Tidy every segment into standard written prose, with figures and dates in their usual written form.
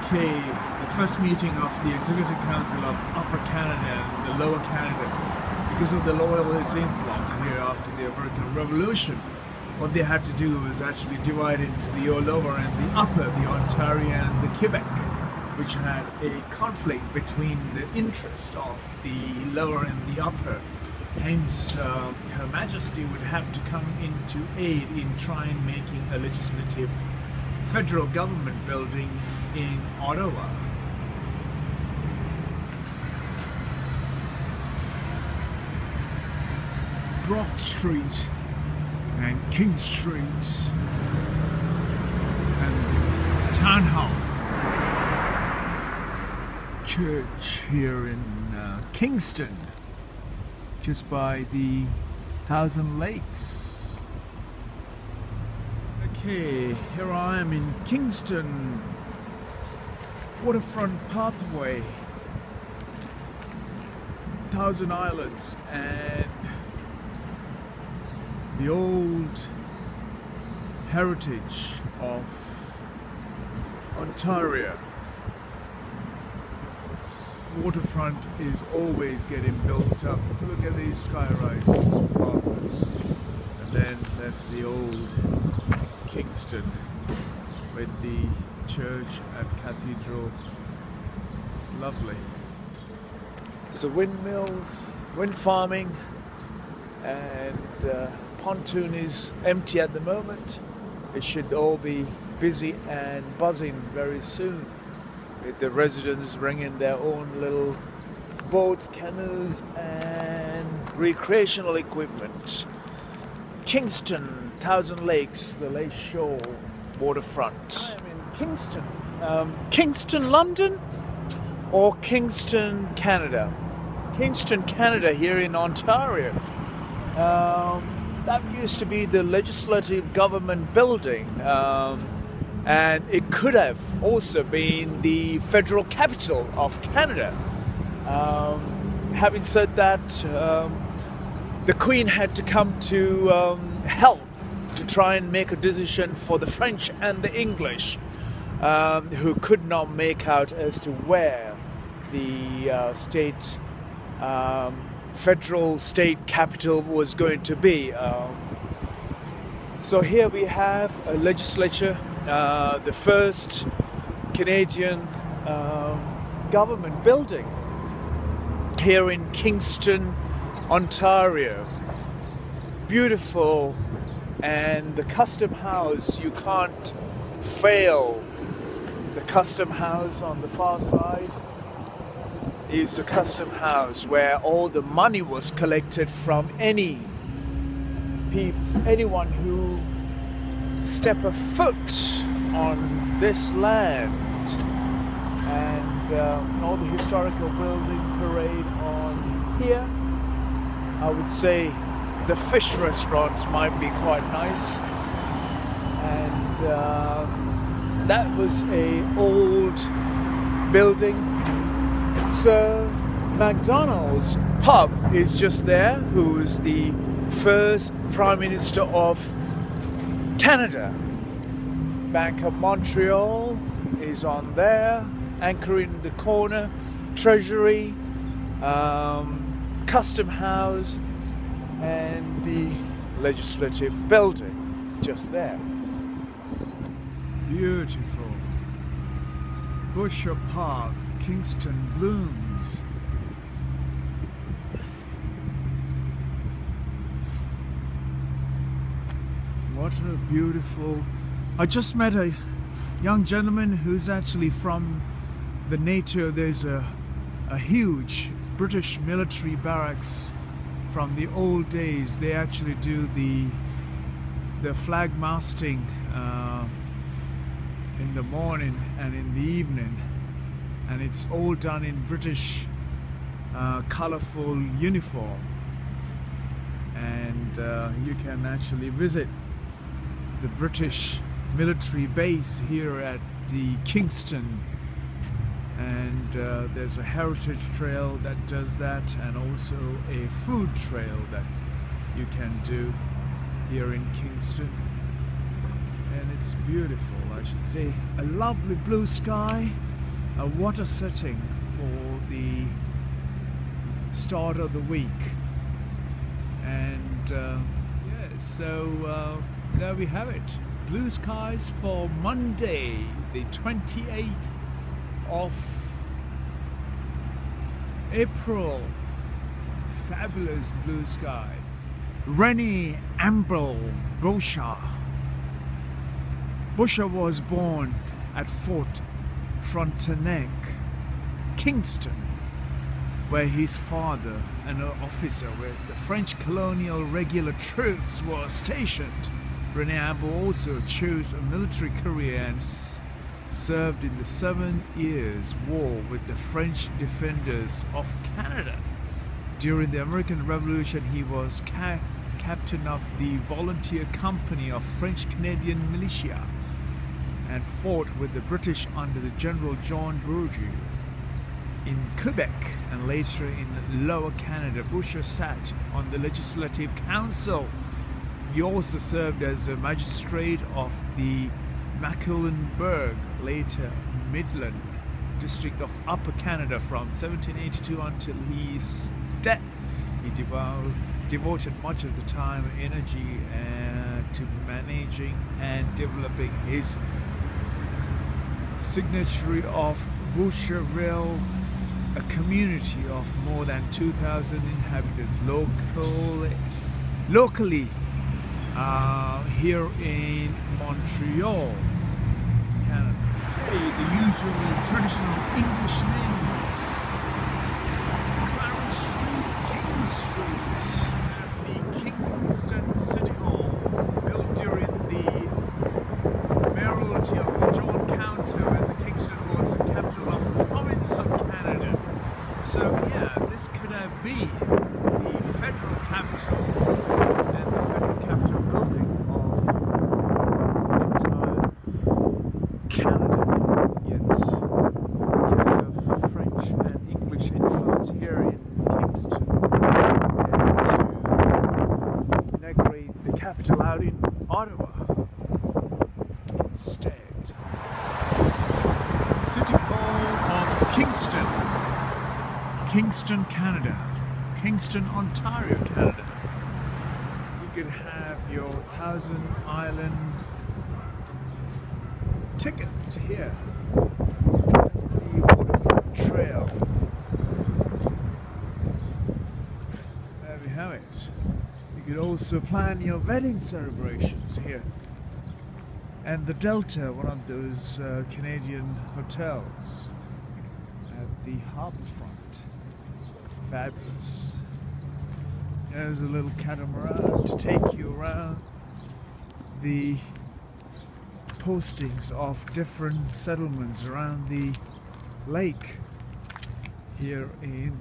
Okay, the first meeting of the Executive Council of Upper Canada and the Lower Canada, because of the Loyalist influx here after the American Revolution, what they had to do was actually divide into the Lower and the Upper, the Ontario and the Quebec, which had a conflict between the interest of the Lower and the Upper. Hence, Her Majesty would have to come into aid in trying making a legislative federal government building in Ottawa. Brock Street and King Street and Town Hall Church here in Kingston, just by the Thousand Lakes. Okay, here I am in Kingston, waterfront pathway, Thousand Islands, and the old heritage of Ontario. Its waterfront is always getting built up. Look at these skyrise apartments, and then that's the old Kingston with the church and cathedral. It's lovely. So windmills, wind farming, and pontoon is empty at the moment. It should all be busy and buzzing very soon, with the residents bringing their own little boats, canoes and recreational equipment. Kingston, Thousand Lakes, the Lake Shore waterfront. I am in Kingston. Kingston, London, or Kingston, Canada? Kingston, Canada, here in Ontario. That used to be the legislative government building, and it could have also been the federal capital of Canada. Having said that, the Queen had to come to help to try and make a decision for the French and the English, who could not make out as to where the federal state capital was going to be. So here we have a legislature, the first Canadian government building here in Kingston, Ontario. Beautiful. And the custom house, you can't fail. The custom house on the far side is a custom house where all the money was collected from anyone who step a foot on this land. And all the historical building parade on here. I would say the fish restaurants might be quite nice, and that was a old building. Sir MacDonald's pub is just there, who is the first Prime Minister of Canada. Bank of Montreal is on there, anchor in the corner, Treasury, Custom House, and the legislative building just there. Beautiful. Busher Park, Kingston blooms. What a beautiful... I just met a young gentleman who's actually from the NATO. There's a huge British military barracks from the old days. They actually do the flag masting in the morning and in the evening, and it's all done in British colorful uniforms, and you can actually visit the British military base here at the Kingston, and there's a heritage trail that does that, and also a food trail that you can do here in Kingston. And it's beautiful, I should say. A lovely blue sky, what a setting for the start of the week. And yeah, so there we have it. Blue skies for Monday, the 28th of April. Fabulous blue skies. Rennie Amble Boucher. Boucher was born at Fort Frontenac, Kingston, where his father, an officer with the French colonial regular troops, was stationed. Rennie Amble also chose a military career and served in the 7 Years' War with the French defenders of Canada. During the American Revolution, he was captain of the volunteer company of French-Canadian militia and fought with the British under the General John Bourgeois. In Quebec and later in Lower Canada, Boucher sat on the Legislative Council. He also served as a magistrate of the Mecklenburg, later Midland, district of Upper Canada from 1782 until his death. He devoted much of the time and energy to managing and developing his signatory of Boucherville, a community of more than 2,000 inhabitants locally here in Montreal, Canada. Okay, the usual traditional English names: Clarence Street, King Street, and the Kingston City Hall, built during the mayoralty of the John County when the Kingston was the capital of the province of Canada. So yeah, this could have been the federal capital and the federal capital building of entire Canada. Yet, because of French and English influence here in Kingston, and to inaugurate the capital out in Ottawa instead. City Hall of Kingston, Kingston, Canada, Kingston, Ontario, Canada. You could have your 1,000 Island tickets here. The waterfront trail. There we have it. You could also plan your wedding celebrations here. And the Delta, one of those Canadian hotels at the harbourfront. Fabulous. There's a little catamaran to take you around the postings of different settlements around the lake here in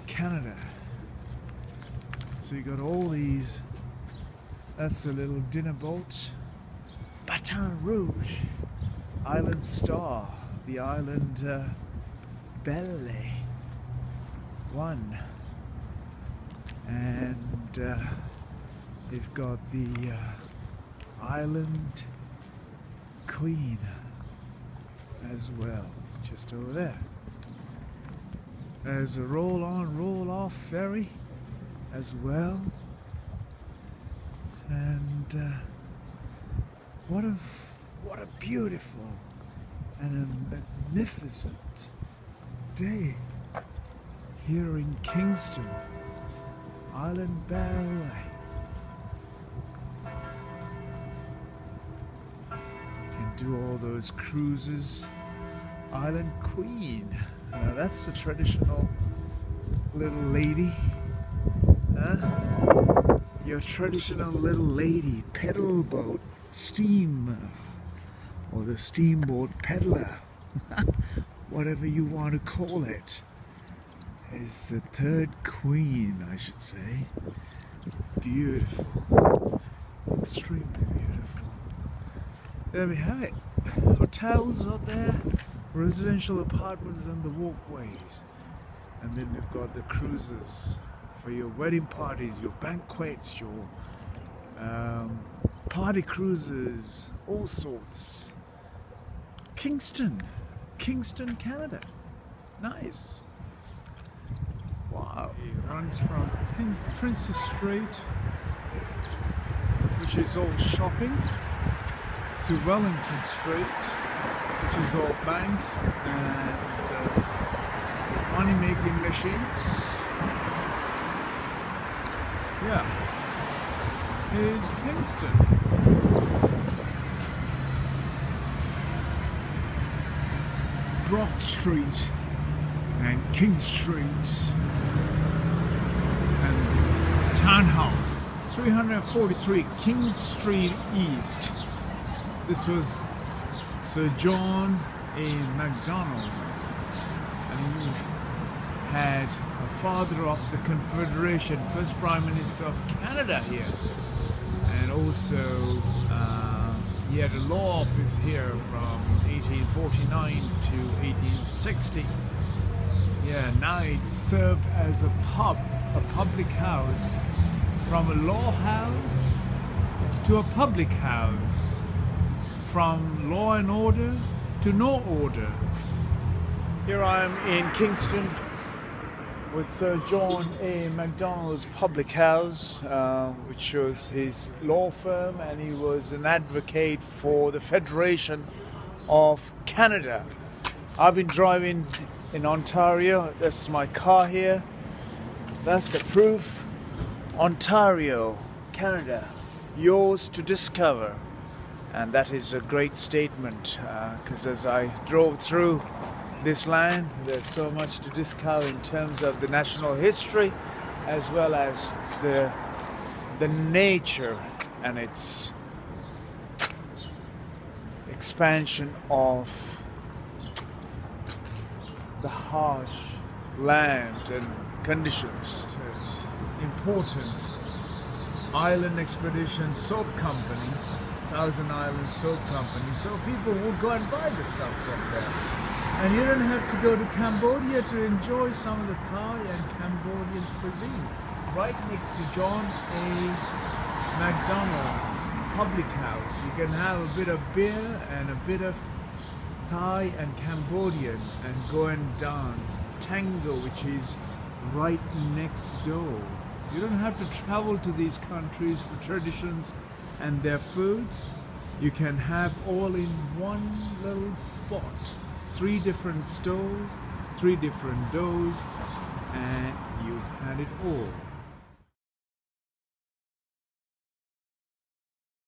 Canada. So you got all these. That's a little dinner boat. Baton Rouge, Island Star, the Island Belle One, and they've got the Island Queen as well, just over there. There's a roll-on, roll-off ferry as well, and what a beautiful and a magnificent day here in Kingston, Island Ballet. Can do all those cruises. Island Queen. Now that's the traditional little lady. Huh? Your traditional little lady pedal boat, steam, or the steamboat peddler, whatever you want to call it, is the third queen, I should say. Beautiful, extremely beautiful. There we have it. Hotels out there, residential apartments and the walkways, and then we've got the cruises for your wedding parties, your banquets, your party cruises, all sorts. Kingston, Kingston, Canada. Nice. Wow. It runs from Princess Street, which is all shopping, to Wellington Street, which is all banks and money-making machines. Yeah, here's Kingston. Brock Street and King Street and Town Hall. 343 King Street East. This was Sir John A. Macdonald, and he had a father of the Confederation, first Prime Minister of Canada here, and also he had a law office here from 1849 to 1860. Yeah, now it's served as a pub, a public house, from a law house to a public house, from law and order to no order. Here I am in Kingston with Sir John A. Macdonald's public house, which shows his law firm, and he was an advocate for the Federation of Canada. I've been driving in Ontario. That's my car here. That's the proof. Ontario, Canada, yours to discover. And that is a great statement, because as I drove through this land, there's so much to discover in terms of the national history, as well as the nature and its expansion of the harsh land and conditions. Important Island Expedition Soap Company, Thousand Island Soap Company, so people will go and buy the stuff from there. And you don't have to go to Cambodia to enjoy some of the Thai and Cambodian cuisine. Right next to John A. Macdonald's public house, you can have a bit of beer and a bit of Thai and Cambodian and go and dance tango, which is right next door. You don't have to travel to these countries for traditions and their foods. You can have all in one little spot. 3 different stores, 3 different doughs, and you had it all.